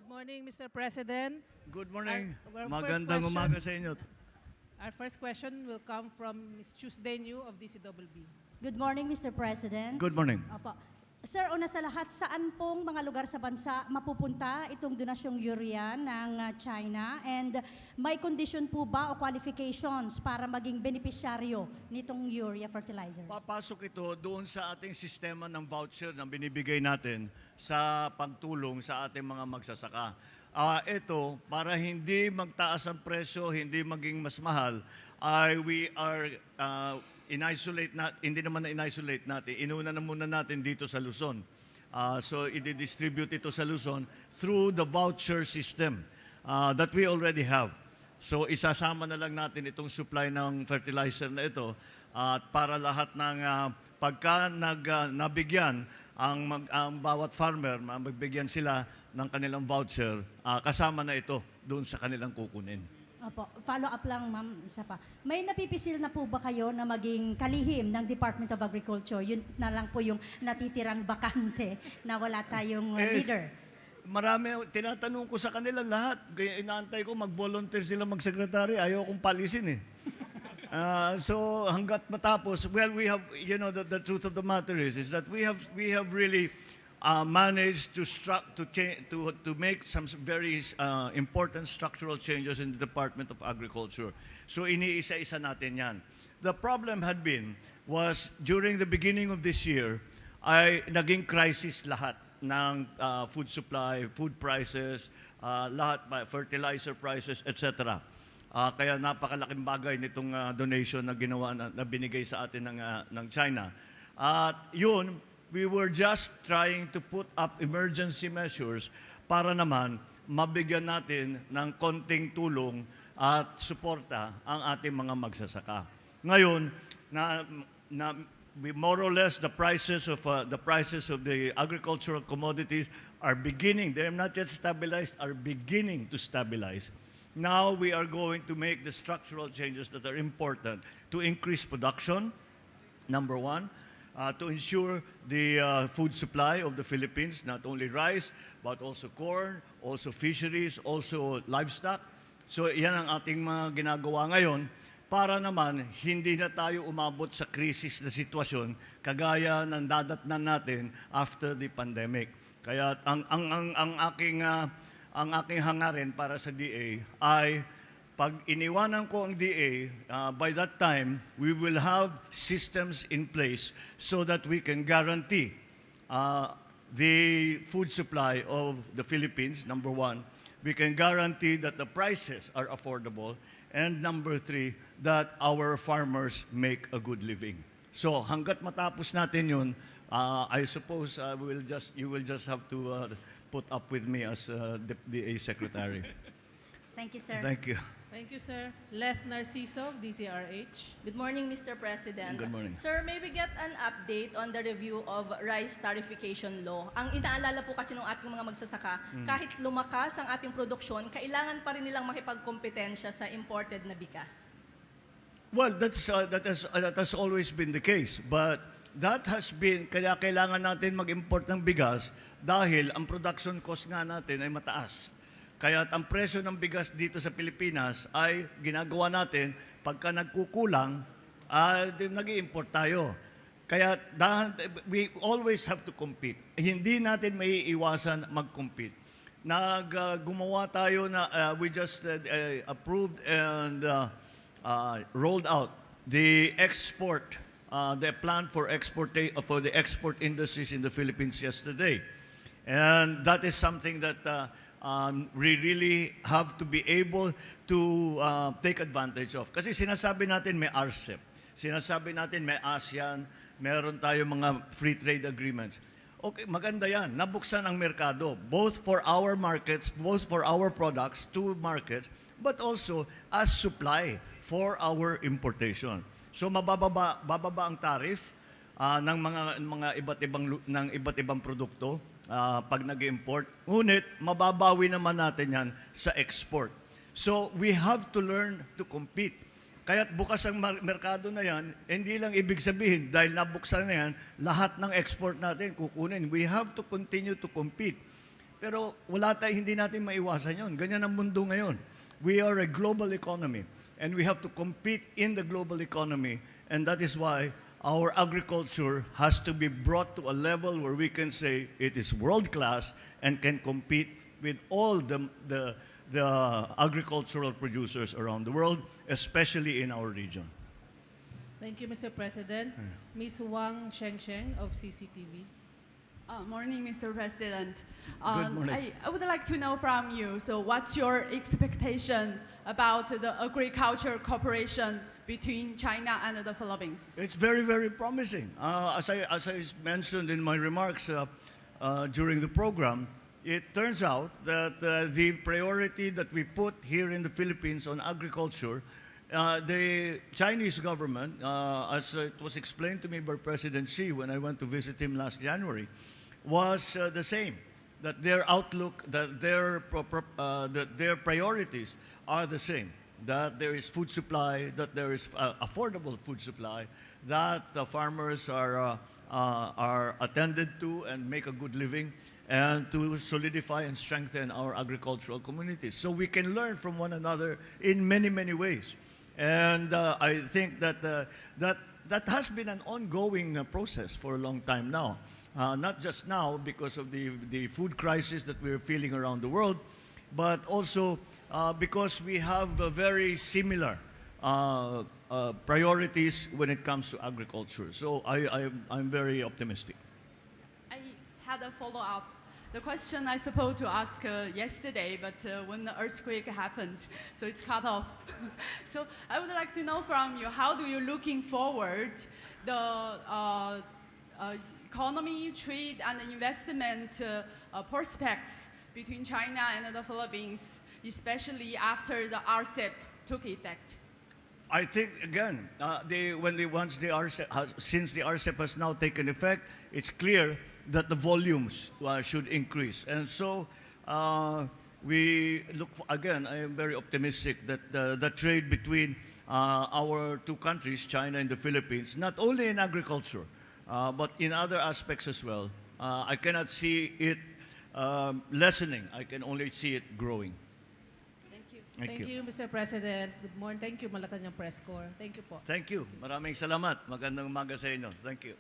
Good morning, Mr. President. Good morning. Our Magandang first umaga question, sa inyo. our first question will come from Ms. Tuesday New of DCWB. Good morning, Mr. President. Good morning. Opo. Sir, una sa lahat, saan pong mga lugar sa bansa mapupunta itong donasyong urea ng China? And may condition po ba o qualifications para maging benepisyaryo nitong urea fertilizers? Papasok ito doon sa ating sistema ng voucher na binibigay natin sa pagtulong sa ating mga magsasaka. Ito, para hindi magtaas ang presyo, hindi maging mas mahal, we are hindi naman na-in-isolate natin. Inuna na muna natin dito sa Luzon. So, i-distribute ito sa Luzon through the voucher system that we already have. So, isasama na lang natin itong supply ng fertilizer na ito at para lahat ng pagka nabigyan ang bawat farmer, magbigyan sila ng kanilang voucher, kasama na ito doon sa kanilang kukunin. Opo. Follow up lang, ma'am, isa pa. May napipisil na po ba kayo na maging kalihim ng Department of Agriculture? Yun na lang po yung natitirang bakante na wala tayong leader. Marami, tinatanong ko sa kanila lahat. Kaya inaantay ko mag-volunteer sila mag-secretary. Ayaw kong palisin eh. So hanggat matapos, well, we have, you know, the truth of the matter is that we have really managed to make some very important structural changes in the Department of Agriculture. So iniisa-isa natin yan. The problem was during the beginning of this year, ay naging crisis lahat ng food supply, food prices, lahat, fertilizer prices, etc. Kaya napakalaking bagay nitong donation na ginawa na binigay sa atin ng China. At yun, we were just trying to put up emergency measures para naman mabigyan natin ng konting tulong at suporta ang ating mga magsasaka. Ngayon, more or less the prices of the agricultural commodities are beginning. They are not yet stabilized, are beginning to stabilize. Now we are going to make the structural changes that are important to increase production, number one, to ensure the food supply of the Philippines, not only rice, but also corn, also fisheries, also livestock. So yan ang ating mga ginagawa ngayon para naman hindi na tayo umabot sa krisis na sitwasyon kagaya ng dadatnan natin after the pandemic. Kaya ang aking hangarin para sa DA ay pag iniwanan ko ang DA, by that time, we will have systems in place so that we can guarantee the food supply of the Philippines, number one. We can guarantee that the prices are affordable. And number three, that our farmers make a good living. So hanggat matapos natin yun, I suppose you will just have to put up with me as the DA Secretary. Thank you, sir. Thank you. Thank you, sir. Leth Narciso, DCRH. Good morning, Mr. President. Good morning. Sir, may we get an update on the review of rice tarification law? Ang inaalala po kasi ng ating mga magsasaka, kahit lumakas ang ating produksyon, kailangan pa rin nilang makipagkompetensya sa imported na bigas. Well, that has always been the case. But that has been, kaya kailangan natin mag-import ng bigas dahil ang production cost nga natin ay mataas. Kaya ang presyo ng bigas dito sa Pilipinas ay ginagawa natin pagka nagkukulang, nag-i-import tayo. Kaya we always have to compete. Hindi natin maiiwasan mag-compete. Gumawa tayo na we just approved and rolled out the plan for the export industries in the Philippines yesterday. And that is something that we really have to be able to take advantage of. Kasi sinasabi natin may RCEP, sinasabi natin may ASEAN, meron tayo mga free trade agreements. Okay, maganda yan. Nabuksan ang merkado, both for our markets, both for our products to markets, but also as supply for our importation. So bababa ang tariff ng mga iba't ibang produkto pag nag-import. Ngunit mababawi naman natin yan sa export. So we have to learn to compete. Kaya't bukas ang merkado na yan, hindi lang ibig sabihin dahil nabuksan na yan, lahat ng export natin kukunin. We have to continue to compete. Pero hindi natin maiwasan yun. Ganyan ang mundo ngayon. We are a global economy, and we have to compete in the global economy, and that is why our agriculture has to be brought to a level where we can say it is world-class and can compete with all the agricultural producers around the world, especially in our region. Thank you, Mr. President. Ms. Wang Shengsheng of CCTV. Morning, Mr. President. Good morning. I would like to know from you, so what's your expectation about the agriculture cooperation between China and the Philippines? It's very, very promising. As I mentioned in my remarks during the program, it turns out that the priority that we put here in the Philippines on agriculture, the Chinese government, as it was explained to me by President Xi when I went to visit him last January, was the same. That their outlook, that their priorities are the same. That there is food supply, that there is affordable food supply, that the farmers are attended to and make a good living, and to solidify and strengthen our agricultural communities. So we can learn from one another in many, many ways. And I think that that has been an ongoing process for a long time now. Not just now because of the food crisis that we're feeling around the world, but also because we have very similar priorities when it comes to agriculture. So I'm very optimistic. I had a follow-up. The question I supposed to ask yesterday, but when the earthquake happened, so it's cut off. So I would like to know from you, how do you looking forward the economy, trade, and investment prospects between China and the Philippines, especially after the RCEP took effect? I think again, since the RCEP has now taken effect, it's clear that the volumes should increase, and so we look again. I am very optimistic that the trade between our two countries, China and the Philippines, not only in agriculture, but in other aspects as well. I cannot see it lessening. I can only see it growing. Thank you. Thank you. Mr. President. Good morning. Thank you, Malacanang Press Corps. Thank you po. Thank you. Maraming salamat. Magandang umaga sa inyo. Thank you.